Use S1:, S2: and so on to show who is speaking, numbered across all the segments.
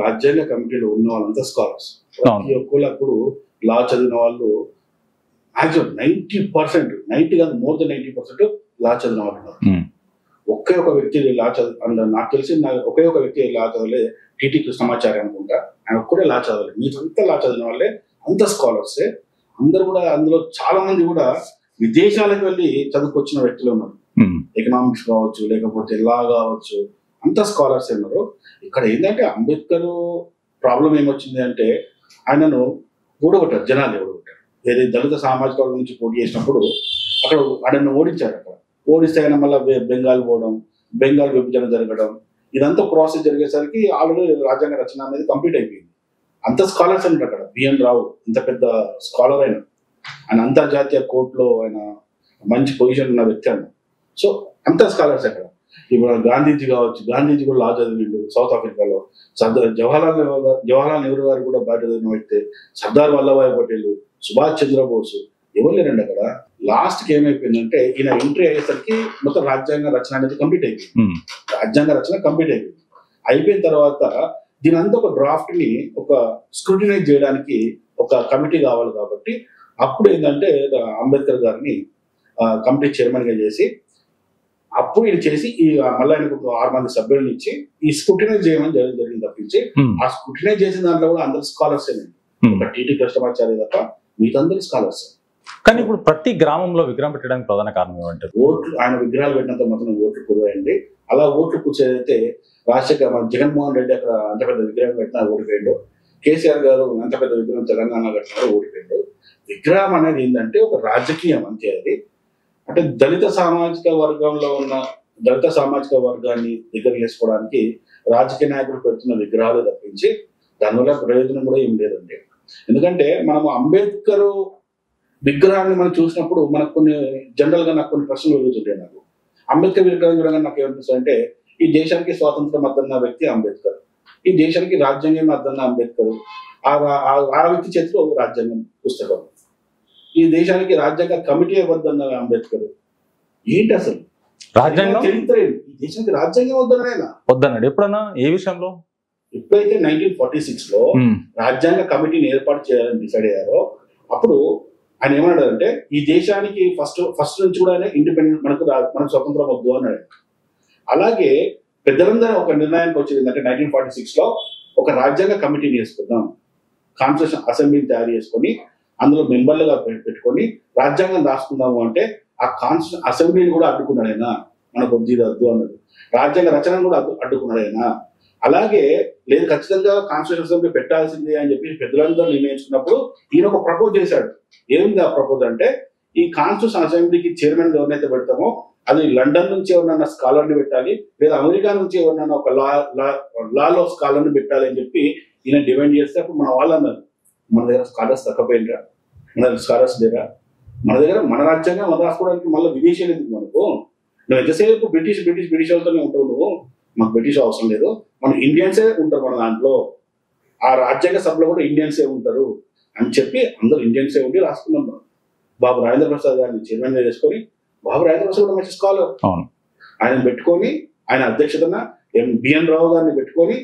S1: రాజ్యాంగ కమిటీలో ఉన్న వాళ్ళంతా స్కాలర్స్. ప్రతి ఒక్కళ్ళు లా చదివిన వాళ్ళు యాక్చువల్ 90%, 90 కాదు, మోర్ దెన్ 90% లా చదివిన వాళ్ళు ఉన్నారు. ఒకే ఒక వ్యక్తి లా చదివి, నాకు తెలిసి ఒకే ఒక వ్యక్తి లా చదవలే, టీటీ కృష్ణమాచారి అనుకుంటా, ఆయన ఒక్కడే లా చదవలేదు. మీరంతా లా చదివిన వాళ్ళే, అంత స్కాలర్సే. అందరు కూడా, అందులో చాలా మంది కూడా విదేశాలకు వెళ్ళి చదువుకొచ్చిన వ్యక్తులు ఉన్నారు. ఎకనామిక్స్ కావచ్చు, లేకపోతే లా కావచ్చు, అంత స్కాలర్స్ ఉన్నారు. ఇక్కడ ఏంటంటే అంబేద్కర్ ప్రాబ్లం ఏమొచ్చింది అంటే ఆయనను ఓడగొట్టారు, జనాలు ఓడగొట్టారు. ఏదైతే దళిత సామాజిక వర్గం నుంచి పోటీ చేసినప్పుడు అక్కడ ఆయనను ఓడించారు. అక్కడ ఓడిస్తే ఆయన మళ్ళీ బెంగాల్ పోవడం, బెంగాల్ విభజన జరగడం, ఇదంతా ప్రాసెస్ జరిగేసరికి ఆల్రెడీ రాజ్యాంగ రచన అనేది కంప్లీట్ అయిపోయింది. అంత స్కాలర్స్ అంటారు అక్కడ. బిఎన్ రావు ఇంత పెద్ద స్కాలర్ ఆయన అంతర్జాతీయ కోర్టులో ఆయన మంచి పొజిషన్ ఉన్న వ్యక్తి అన్న. సో అంత స్కాలర్స్ అక్కడ. ఇప్పుడు గాంధీజీ కావచ్చు, గాంధీజీ కూడా లా చదివిండు సౌత్ ఆఫ్రికాలో. జవహర్లాల్ నెహ్రూ గారు కూడా బాగా చదివిన వ్యక్తి. సర్దార్ వల్లభాయ్ పటేల్, సుభాష్ చంద్రబోస్, ఎవరు లేరండి అక్కడ. లాస్ట్ కి ఏమైపోయిందంటే ఈయన ఎంట్రీ అయ్యేసరికి మొత్తం రాజ్యాంగ రచన అనేది కంప్లీట్ అయిపోయింది. రాజ్యాంగ రచన కంప్లీట్ అయిపోయింది. అయిపోయిన తర్వాత దీని అంతా ఒక డ్రాఫ్ట్ ని ఒక స్క్రూటినైజ్ చేయడానికి ఒక కమిటీ కావాలి. కాబట్టి అప్పుడు ఏంటంటే అంబేద్కర్ గారిని కమిటీ చైర్మన్ గా చేసి, అప్పుడు ఇది చేసి మళ్ళీ ఆయనకు 6 మంది సభ్యులను ఇచ్చి ఈ స్క్రూటినైజ్ చేయమని జరిగింది తప్పించి, ఆ స్క్రూటినైజ్ చేసిన దాంట్లో కూడా అందరు స్కాలర్స్ ఒక టీటీ కృష్ణమాచారి తప్ప మిగతా స్కాలర్స్.
S2: కానీ ఇప్పుడు ప్రతి గ్రామంలో విగ్రహం పెట్టడానికి ప్రధాన కారణం ఏమంటారు?
S1: ఓట్లు, ఆయన విగ్రహాలు పెట్టినంత మాత్రం ఓట్లు కుదరండి. అలా ఓట్లు కూర్చోదైతే రాజశేఖర్, జగన్మోహన్ రెడ్డి అక్కడ అంత పెద్ద విగ్రహం పెట్టినా ఓడిపోయాడు. కేసీఆర్ గారు అంత పెద్ద విగ్రహం తెలంగాణ కట్టినా ఓడిపోయాడు. విగ్రహం అనేది ఏంటంటే ఒక రాజకీయం అంతే. అది అంటే దళిత సామాజిక వర్గంలో ఉన్న దళిత సామాజిక వర్గాన్ని దగ్గర చేసుకోవడానికి రాజకీయ నాయకులు పెడుతున్న విగ్రహాలు తప్పించి దానివల్ల ప్రయోజనం కూడా ఏం లేదండి. ఎందుకంటే మనము అంబేద్కర్ విగ్రహాన్ని మనం చూసినప్పుడు మనకు జనరల్ గా నాకు కొన్ని ప్రశ్నలు ఎదుగుతుంటాయి. నాకు అంబేద్కర్ విగ్రహం చూడగానే నాకు ఏమనిపిస్తుంది అంటే, ఈ దేశానికి స్వాతంత్రం అద్దన్న వ్యక్తి అంబేద్కర్, ఈ దేశానికి రాజ్యాంగం అద్దన్న అంబేద్కర్, ఆ వ్యక్తి చేతిలో రాజ్యాంగం పుస్తకం, ఈ దేశానికి రాజ్యాంగ కమిటీ వద్దన్న అంబేద్కర్. ఏంటి అసలు
S2: రాజ్యాంగం
S1: చరిత్ర? ఈ దేశానికి రాజ్యాంగం
S2: వద్దన్నాడు ఎప్పుడన్నా? ఏ విషయంలో?
S1: ఎప్పుడైతే 1946 లో రాజ్యాంగ కమిటీని ఏర్పాటు చేయాలని డిసైడ్ అయ్యారో అప్పుడు ఆయన ఏమన్నాడంటే, ఈ దేశానికి ఫస్ట్ నుంచి కూడా ఇండిపెండెంట్, మనకు స్వతంత్రం వద్దు అన్నాడు. అలాగే పెద్దలందరూ ఒక నిర్ణయానికి వచ్చింది అంటే 1946 లో ఒక రాజ్యాంగ కమిటీని వేసుకుందాం, కాన్స్టిట్యూషన్ అసెంబ్లీని తయారు చేసుకొని అందులో మెంబర్లుగా పెట్టుకొని రాజ్యాంగం రాసుకుందాము అంటే ఆ కాన్స్టిట్యూషన్ అసెంబ్లీని కూడా అడ్డుకున్నాడు ఆయన. మనకు వద్దు అన్నాడు. రాజ్యాంగ రచనను కూడా అడ్డుకున్నాడు ఆయన. అలాగే లేదు ఖచ్చితంగా కాన్స్టిట్యూషన్ అసెంబ్లీ పెట్టాల్సిందే అని చెప్పి పెద్దలందరూ నిర్ణయించుకున్నప్పుడు ఈయన ఒక ప్రపోజ్ చేశాడు. ఏముంది ఆ ప్రపోజ్ అంటే, ఈ కాన్స్టిట్యూషన్ అసెంబ్లీకి చైర్మన్ ఎవరినైతే పెడతామో అది లండన్ నుంచి ఎవరినన్నా స్కాలర్ని పెట్టాలి, లేదా అమెరికా నుంచి ఎవరినన్నా ఒక లాలో స్కాలర్ని పెట్టాలి అని చెప్పి ఈయన డిమాండ్ చేస్తే అప్పుడు మన వాళ్ళు అన్నారు, మన దగ్గర స్కాలర్స్ తక్కువైనరా, మన దగ్గర స్కాలర్స్ లేరా, మన దగ్గర మన రాజ్యాంగం మన రాసుకోవడానికి మళ్ళీ విదేశీయులు ఎందుకు మనకు, నువ్వు ఎంతసేపు బ్రిటిష్ వాళ్ళతోనే ఉంటావు, నువ్వు మాకు బ్రిటిష్ అవసరం లేదు, మన ఇండియన్సే ఉంటారు మన దాంట్లో, ఆ రాజ్యాంగ సభలో కూడా ఇండియన్సే ఉంటారు అని చెప్పి అందరూ ఇండియన్సే ఉండి రాసుకున్నాం. బాబు రాజేంద్ర ప్రసాద్ గారిని చైర్మన్ చేసుకొని, బాబు రాజేంద్ర ప్రసాద్ కూడా మంచి స్కాలర్, ఆయన పెట్టుకొని ఆయన అధ్యక్షతన బిఎన్ రావు గారిని పెట్టుకొని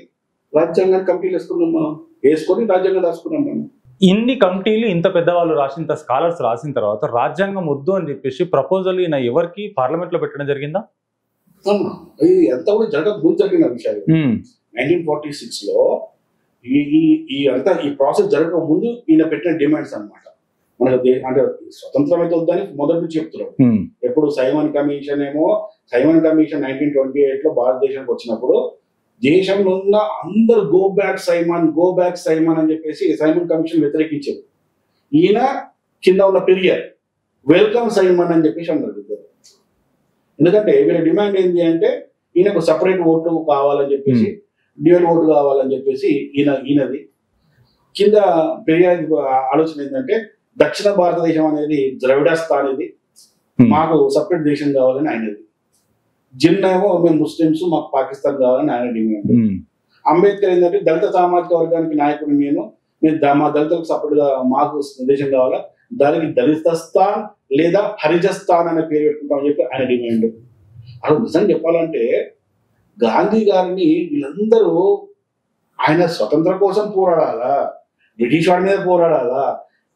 S1: రాజ్యాంగాన్ని కమిటీలు వేసుకొని రాజ్యాంగం రాసుకున్నాం మనం.
S2: ఇన్ని కమిటీలు ఇంత పెద్దవాళ్ళు రాసిన స్కాలర్స్ రాసిన తర్వాత రాజ్యాంగం వద్దు అని చెప్పేసి ప్రపోజల్ ఈయన ఎవరికి పార్లమెంట్ లో పెట్టడం జరిగిందా?
S1: ఎంత కూడా జరిగిన విషయాలు. 1946 లో ఈ ప్రాసెస్ జరగక ముందు ఈయన పెట్టిన డిమాండ్స్ అన్నమాట. మనకు అంటే స్వతంత్రం అయితే వద్దని మొదటి నుంచి చెప్తున్నాడు. ఎప్పుడు సైమన్ కమిషన్ 1928 లో భారతదేశానికి వచ్చినప్పుడు దేశంలో ఉన్న అందరు గో బ్యాక్ సైమన్ అని చెప్పేసి సైమన్ కమిషన్ వ్యతిరేకించారు. ఈయన కింద ఉన్న పెరియార్ వెల్కమ్ సైమన్ అని చెప్పేసి అన్నారు. ఎందుకంటే వీళ్ళ డిమాండ్ ఏంటి అంటే, ఈయనకు సపరేట్ ఓటు కావాలని చెప్పేసి, డ్యూయల్ ఓటు కావాలని చెప్పేసి ఈయనది. కింద పెరియార్ ఆలోచన ఏంటంటే, దక్షిణ భారతదేశం అనేది ద్రవిడస్థాన్, ఇది మాకు సపరేట్ దేశం కావాలని ఆయనది. జిన్నా ఏమో మేము ముస్లిమ్స్, మాకు పాకిస్తాన్ కావాలని ఆయన డిమాండ్. అంబేద్కర్ ఏంటంటే, దళిత సామాజిక వర్గానికి నాయకుడు నేను మా దళితులకు సపరేట్ గా మాకు దేశం కావాలా, దానికి దళితస్థాన్ లేదా హరిజస్థాన్ అనే పేరు పెట్టుకుంటామని చెప్పి ఆయన డిమాండ్. అలా నిజంగా చెప్పాలంటే గాంధీ గారిని వీళ్ళందరూ ఆయన స్వతంత్రం కోసం పోరాడాలా, బ్రిటిష్ వాడి మీద పోరాడాలా,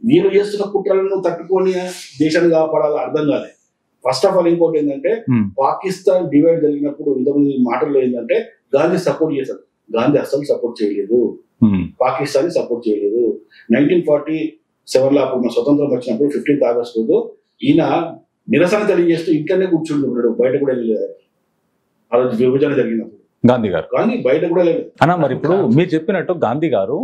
S1: వీళ్ళు చేస్తున్న కుట్రలను తట్టుకొని దేశాన్ని కాపాడాలా అర్థం కాలేదు. ఫస్ట్ ఆఫ్ ఆల్ ఇంకోటి ఏంటంటే పాకిస్తాన్ డివైడ్ జరిగినప్పుడు ఇంతకుముందు మాటల్లో ఏంటంటే గాంధీ సపోర్ట్ చేశాడు. గాంధీ అస్సలు సపోర్ట్ చేయలేదు, పాకిస్తాన్ ని సపోర్ట్ చేయలేదు. 1947 లో అప్పుడు స్వతంత్రం వచ్చినప్పుడు 15th ఆగస్ట్ రోజు ఈయన నిరసన తెలియజేస్తూ ఇంట్లోనే కూర్చుంటున్నాడు, బయట కూడా వెళ్ళలేదు. ఆ రోజు విభజన జరిగినప్పుడు గాంధీ బయట కూడా లేదు
S2: అన్న. మరి ఇప్పుడు మీరు చెప్పినట్టు గాంధీ గారు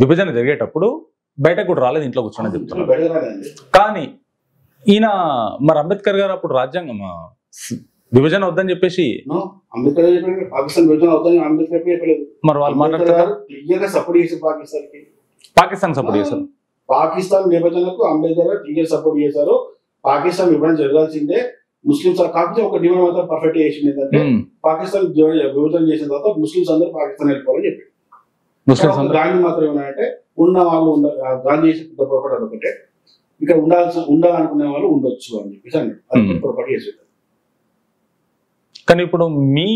S2: విభజన జరిగేటప్పుడు బయటకు కూడా రాలేదు, ఇంట్లో కూర్చొని చెప్తున్నారు. కానీ ఈయన మరి అంబేద్కర్ గారు అప్పుడు రాజ్యాంగం విభజన వద్దని చెప్పేసి
S1: అంబేద్కర్ పాకిస్తాన్ విభజన వద్దని అంబేద్కర్ చెప్పలేదు.
S2: మరి వాళ్ళు మాట్లాడుతున్నారు
S1: సపోర్ట్ చేసి పాకిస్తాన్ సపోర్ట్ చేశారు. పాకిస్తాన్ విభజనకు అంబేద్కర్ క్లియర్ సపోర్ట్ చేశారు. పాకిస్తాన్ విభజన జరగాల్సిందే. ముస్లింస్ కాకపోతే ఒక డిమాండ్ మాత్రం పర్ఫెక్ట్ చేసింది ఏంటంటే పాకిస్తాన్ విభజన చేసిన తర్వాత ముస్లింస్ అందరూ పాకిస్తాన్ వెళ్ళిపోవాలని చెప్పి. గాంధీ మాత్రం ఏమన్నాయంటే ఉన్న వాళ్ళు గాంధీ చేసిన పొరపాటు ఒకటే, ఇక్కడ ఉండాలనుకునే వాళ్ళు ఉండొచ్చు అని చెప్పేసి పొరపాటు చేసేది.
S2: కానీ ఇప్పుడు మీ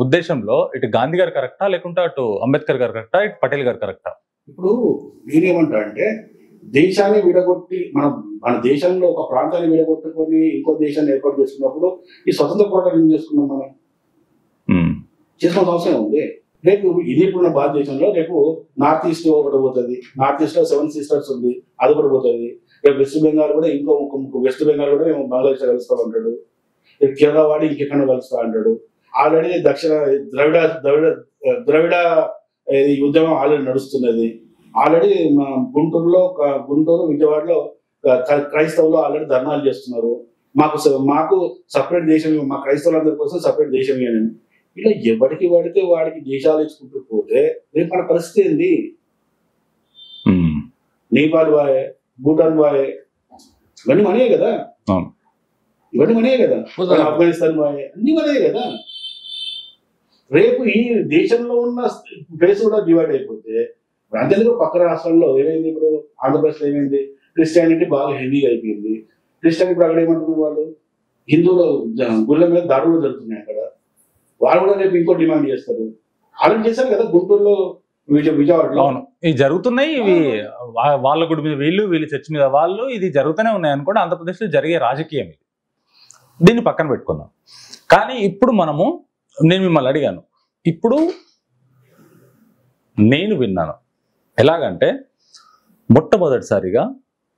S2: ఉద్దేశంలో ఇటు గాంధీ గారు కరెక్టా లేకుంటే అటు అంబేద్కర్ గారు కరెక్టా ఇటు పటేల్ గారు కరెక్టా?
S1: ఇప్పుడు నేనేమంటా అంటే దేశాన్ని విడగొట్టి మన దేశంలో ఒక ప్రాంతాన్ని విడగొట్టుకొని ఇంకో దేశాన్ని ఏర్పాటు చేసుకున్నప్పుడు ఈ స్వతంత్ర పోరాటం ఏం చేసుకున్నాం మనం? చేసుకోవాల్సిన అవసరం ఉంది. రేపు ఇది ఇప్పుడున్న భారతదేశంలో రేపు నార్త్ ఈస్ట్ ఒకటి పోతుంది, నార్త్ ఈస్ట్ లో 7 సిస్టర్స్ ఉంది, అది కూడా పోతుంది. రేపు వెస్ట్ బెంగాల్ కూడా ఇంకో వెస్ట్ బెంగాల్ కూడా మేము బంగ్లాదేశ్ కలుస్తా ఉంటాడు, రేపు కేరళ వాడి ఇంకెక్కడ కలుస్తా అంటాడు. ఆల్రెడీ దక్షిణ ద్రవిడ ఉద్యమం ఆల్రెడీ నడుస్తున్నది. ఆల్రెడీ గుంటూరు విజయవాడలో క్రైస్తవులు ఆల్రెడీ ధర్నాలు చేస్తున్నారు. మాకు సపరేట్ దేశం, మా క్రైస్తవులందరి కోసం సపరేట్ దేశం అని. ఇలా ఎవరికి పడితే వాడికి దేశాలు ఇచ్చుకుంటూ పోతే రేపు మన పరిస్థితి ఏంది? నేపాల్ వాయే, భూటాన్ వాయే, ఇవన్నీ మనయే కదా, ఇవన్నీ మనయే కదా, ఆఫ్ఘనిస్తాన్ వాయే, అన్ని మనయే కదా. రేపు ఈ దేశంలో ఉన్న ప్లేస్ కూడా డివైడ్ అయిపోతే అంతేందుకు పక్క రాష్ట్రాల్లో ఏమైంది? ఇప్పుడు ఆంధ్రప్రదేశ్లో ఏమైంది? క్రిస్టియానిటీ బాగా హెవీగా అయిపోయింది. క్రిస్టియానిటీ ఇప్పుడు అక్కడ ఏమంటున్నారు వాళ్ళు? హిందువులు గుళ్ళ మీద దాడులు జరుగుతున్నాయి అక్కడ. వాళ్ళు కూడా రేపు ఇంకో డిమాండ్ చేస్తారు. ఆల్రెడీ చేశారు కదా గుంటూరులో, విజయవాడలో.
S2: అవును, ఇవి జరుగుతున్నాయి. ఇవి వాళ్ళ గుడి మీద వీళ్ళు చర్చ్ మీద వాళ్ళు, ఇది జరుగుతూనే ఉన్నాయి అనుకోండి. ఆంధ్రప్రదేశ్లో జరిగే రాజకీయం ఇది, దీన్ని పక్కన పెట్టుకుందాం. కానీ ఇప్పుడు నేను మిమ్మల్ని అడిగాను, ఇప్పుడు నేను విన్నాను ఎలాగంటే మొట్టమొదటిసారిగా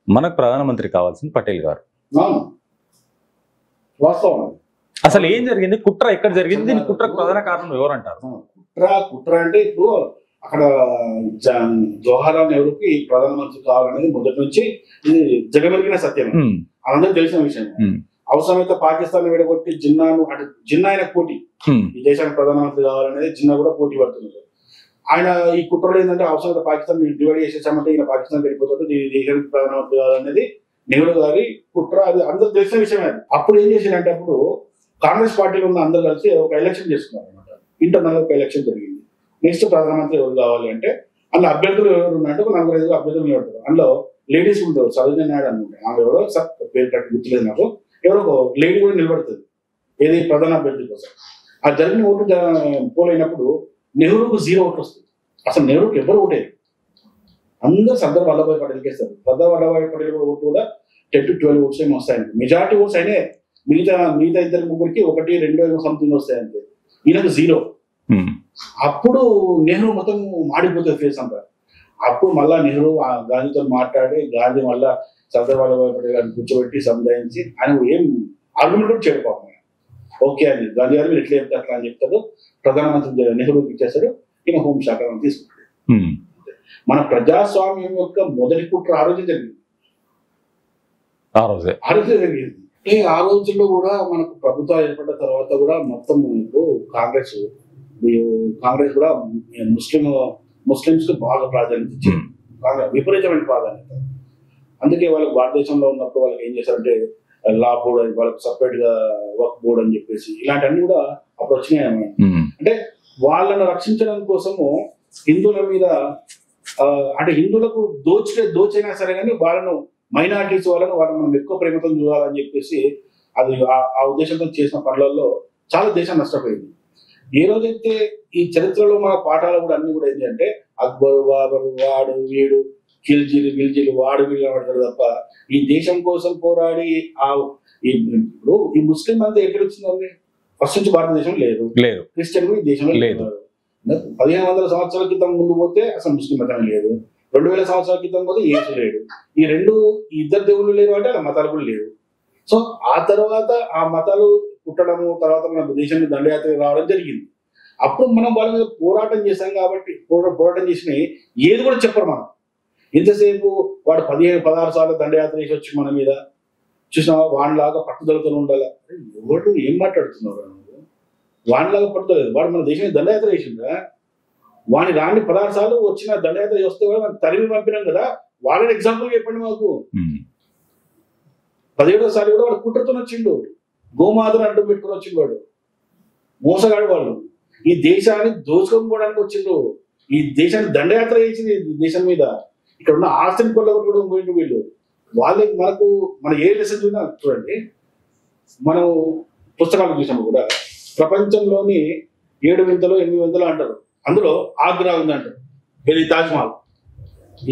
S2: మనకు ప్రధానమంత్రి కావాల్సింది పటేల్ గారు. అసలు ఏం జరిగింది? కుట్ర ఎక్కడ జరిగింది? దీని కుట్రకు ప్రధాన కారణం ఎవరంటారు?
S1: కుట్ర అంటే ఇప్పుడు అక్కడ జవహర్లాల్ నెహ్రూకి ప్రధానమంత్రి కావాలనేది మొదటి నుంచి ఇది జగమెరిగిన సత్యం, అందరూ తెలిసిన విషయం. అవసరమైతే పాకిస్తాన్ విడగొట్టి జిన్నా ఆయన పోటీ, ఈ దేశానికి ప్రధానమంత్రి కావాలనేది జిన్నా కూడా పోటీ పడుతున్నారు. ఆయన ఈ కుట్రలో ఏంటంటే అవసరమైతే పాకిస్తాన్ డివైడ్ చేసేసామంటే ఈయన పాకిస్తాన్ వెళ్ళిపోతుంది, ఈ దేశానికి ప్రధానమంత్రి కావాలనేది నెహ్రూ గారి కుట్ర. అది అందరూ తెలిసిన విషయమే. అప్పుడు ఏం చేశారంటే అప్పుడు కాంగ్రెస్ పార్టీలో ఉన్న అందరూ కలిసి ఒక ఎలక్షన్ చేసుకున్నారు అనమాట. ఇంటర్నల్ ఒక ఎలక్షన్ జరిగింది. నెక్స్ట్ ప్రధానమంత్రి ఎవరు కావాలి అంటే అందులో అభ్యర్థులు ఎవరు ఉన్నాయంటే ఒక 4-5 అభ్యర్థులు నిలబడతారు. అందులో లేడీస్ ఉంటారు, సరోజినీ నాయుడు అనుకుంటే ఆమె ఎవరో పేరు కట్టి గుర్తులేదు నాకు, ఎవరో ఒక లేడీ కూడా నిలబడుతుంది ఏది ప్రధాన అభ్యర్థి కోసం. ఆ జరిగిన ఓటు పోలైనప్పుడు నెహ్రూకు 0 ఓట్లు వస్తుంది. అసలు నెహ్రూకి ఎవరు ఓటేరు, అందరూ సర్దార్ వల్లభాయ్ పటేల్కి వేస్తారు. సర్దార్ వల్లభాయ్ పటేల్ కూడా ఓటు కూడా 10 to 12 ఓట్స్ ఏమో వస్తాయండి. మెజారిటీ ఓట్స్ అయినా మిగతా 2 3 సంథింగ్ వస్తాయంటే, ఈయనకు 0. అప్పుడు నెహ్రూ మొత్తం మాడిపోతుంది ఫేస్ అంతా. అప్పుడు మళ్ళా నెహ్రూ గాంధీతో మాట్లాడి గాంధీ మళ్ళా సర్దార్ వల్లభాయ్ పటేల్ గారిని కూర్చోబెట్టి సంజాయించి ఆయన ఏం ఆర్గ్యుమెంట్ కూడా చేయకపోతాం. ఓకే అని గాంధీ గారు మీరు ఎట్లా చెప్తే అట్లా అని చెప్తాడు. ప్రధానమంత్రి నెహ్రూకి ఇచ్చేస్తాడు, ఈయన హోంశాఖ తీసుకుంటాడు. మన ప్రజాస్వామ్యం యొక్క మొదటి కుట్ర ఆ రోజే జరిగింది. జరిగింది. ఆ రోజుల్లో కూడా మనకు ప్రభుత్వం ఏర్పడిన తర్వాత కూడా మొత్తం ఇప్పుడు కాంగ్రెస్ కూడా ముస్లింస్ కు బాగా ప్రాధాన్యత ఇచ్చింది, విపరీతమైన ప్రాధాన్యత. అందుకే వాళ్ళకి భారతదేశంలో ఉన్నప్పుడు వాళ్ళకి ఏం చేశారంటే లా బోర్డు అని, వాళ్ళకి సపరేట్ గా వర్క్ బోర్డు అని చెప్పేసి ఇలాంటివన్నీ కూడా అప్పుడు వచ్చినాయి. అంటే వాళ్ళను రక్షించడం కోసము హిందువుల మీద అంటే హిందువులకు దోచైనా సరే కానీ వాళ్ళను మైనారిటీస్ వాళ్ళను మనం ఎక్కువ ప్రేమతో చూడాలని చెప్పేసి అది ఆ ఉద్దేశంతో చేసిన పనులలో చాలా దేశం నష్టపోయింది. ఏ రోజైతే ఈ చరిత్రలో మన పాఠాలు కూడా అన్ని కూడా ఏంటి అంటే అక్బరు బాబరు వాడు వీడు గిల్జీలు వాడు వీడు కనబడతాడు తప్ప ఈ దేశం కోసం పోరాడి ఇప్పుడు ఈ ముస్లిం అంతా ఎక్కడ వచ్చిందండి? ఫస్ట్ నుంచి భారతదేశం లేదు, క్రిస్టియన్ కూడా ఈ దేశంలో లేదు. 1500 సంవత్సరాల క్రితం ముందు పోతే అసలు ముస్లిం మతం లేదు, 2000 సంవత్సరాల క్రితం పోతే యేసు లేడు. ఈ ఇద్దరు దేవుళ్ళు లేరు అంటే ఆ మతాలు కూడా లేవు. సో ఆ తర్వాత ఆ మతాలు పుట్టడము, తర్వాత మన దేశానికి దండయాత్ర రావడం జరిగింది. అప్పుడు మనం వాళ్ళ మీద పోరాటం చేశాం కాబట్టి పోరాటం చేసిన ఏది కూడా చెప్పరు. మనం ఎంతసేపు వాడు 15-16 సార్లు దండయాత్ర చేసి వచ్చి మన మీద చూసిన వాడిలాగా పట్టుదలతో ఉండాలి. ఎవరు ఏం మాట్లాడుతున్నారు? వాడిలాగా పట్టుదలేదు. వాడు మన దేశానికి దండయాత్ర చేసిందా? వాడిని రాని 16 సార్లు వచ్చిన దండయాత్ర వస్తే కూడా మనం తరిమి పంపినాం కదా. వాళ్ళని ఎగ్జాంపుల్ చెప్పండి మాకు. 17వ సారి కూడా వాడు కుట్రతో వచ్చిండు, గోమాతను అడ్డం పెట్టుకుని వచ్చిండు. వాడు మోసగాడు. వాళ్ళు ఈ దేశాన్ని దోచుకోవడానికి వచ్చిండ్రు. ఈ దేశాన్ని దండయాత్ర చేసింది దేశం మీద. ఇక్కడ ఉన్న ఆస్తిని కొల్లగొట్టుకోవడం పోయిండు వీళ్ళు. వాళ్ళకి మన ఏ లెసన్ చూసినా చూడండి, మనం పుస్తకాలు చూసినప్పుడు కూడా ప్రపంచంలోని 7 వింతలు 8 వింతలు అంటారు. అందులో ఆగ్రా ఉంది అంటారు. ఇది తాజ్మహల్.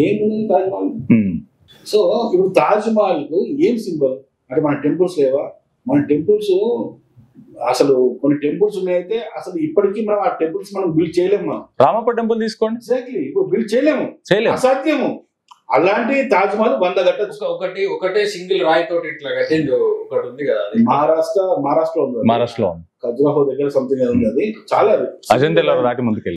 S1: ఏముంది తాజ్మహల్? సో ఇప్పుడు తాజ్మహల్ ఏం సింబల్ అంటే మన టెంపుల్స్ లేవా? మన టెంపుల్స్ అసలు కొన్ని టెంపుల్స్ ఉన్నాయితే అసలు ఇప్పటికీ మనం ఆ టెంపుల్స్ మనం బిల్డ్ చేయలేము. మనం
S2: రామప్ప టెంపుల్ తీసుకోండి,
S1: ఎగ్జాక్ట్లీ ఇప్పుడు బిల్డ్ చేయలేము, అసాధ్యము. అలాంటి తాజ్మహల్ 100 కట్టచ్చు.
S3: ఒకటే సింగిల్ రాయి తోటి ఇట్లా కట్టింది ఒకటి ఉంది కదా,
S1: మహారాష్ట్రలో ఉంది.
S2: మహారాష్ట్రలో
S1: ఖజురాహో దగ్గర సంథింగ్ ఉంది. అది చాలా
S2: అజంతా దాటి ముందుకెళ్ళి